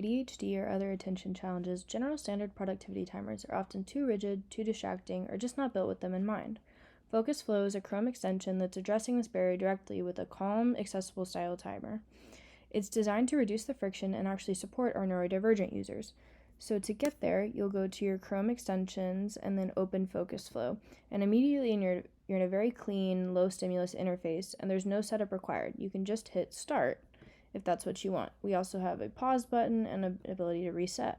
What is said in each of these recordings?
ADHD or other attention challenges, general standard productivity timers are often too rigid, too distracting, or just not built with them in mind. FocusFlow is a Chrome extension that's addressing this barrier directly with a calm, accessible style timer. It's designed to reduce the friction and actually support our neurodivergent users. So to get there, you'll go to your Chrome extensions and then open FocusFlow. And immediately you're in a very clean, low stimulus interface, and there's no setup required. You can just hit start if that's what you want. We also have a pause button and an ability to reset.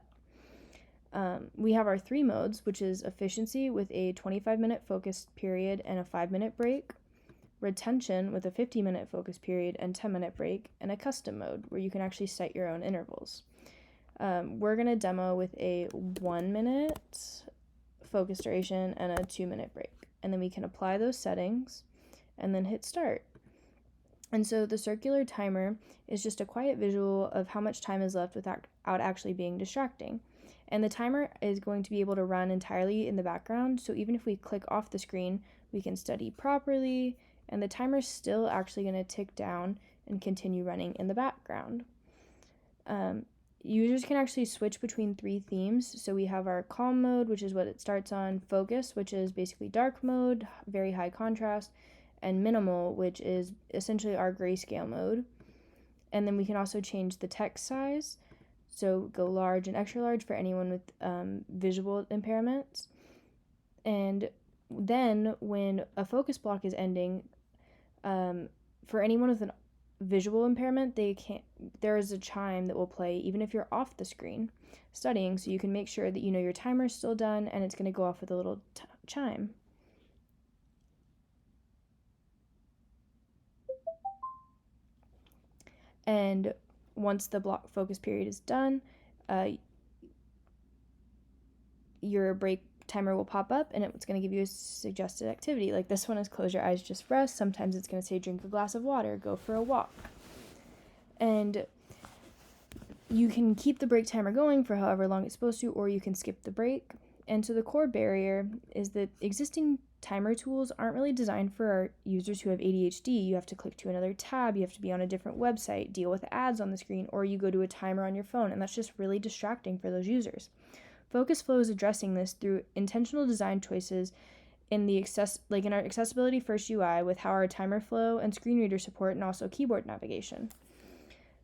We have our 3 modes, which is efficiency with a 25-minute focus period and a 5-minute break, retention with a 50-minute focus period and 10-minute break, and a custom mode where you can actually set your own intervals. We're going to demo with a 1-minute focus duration and a 2-minute break. And then we can apply those settings and then hit start. And so the circular timer is just a quiet visual of how much time is left without actually being distracting. And the timer is going to be able to run entirely in the background, so even if we click off the screen, we can study properly, and the timer is still actually going to tick down and continue running in the background. Users can actually switch between 3 themes. So we have our calm mode, which is what it starts on, focus, which is basically dark mode, very high contrast, and minimal, which is essentially our grayscale mode. And then we can also change the text size, so go large and extra large for anyone with visual impairments. And then when a focus block is ending, for anyone with an visual impairment, there is a chime that will play even if you're off the screen studying, so you can make sure that you know your timer is still done and it's going to go off with a little chime. And once the block focus period is done, your break timer will pop up and it's going to give you a suggested activity. Like this one is close your eyes, just rest. Sometimes it's going to say drink a glass of water, go for a walk. And you can keep the break timer going for however long it's supposed to, or you can skip the break. And so the core barrier is that existing timer tools aren't really designed for our users who have ADHD. You have to click to another tab, you have to be on a different website, deal with ads on the screen, or you go to a timer on your phone, and that's just really distracting for those users. FocusFlow is addressing this through intentional design choices in in our accessibility first UI with how our timer flow and screen reader support and also keyboard navigation.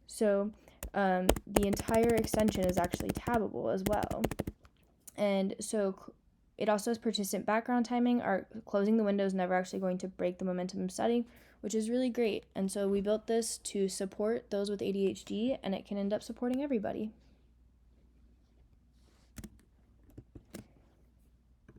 So the entire extension is actually tabbable as well. And so it also has persistent background timing. Our closing the window is never actually going to break the momentum of studying, which is really great. And so we built this to support those with ADHD, and it can end up supporting everybody.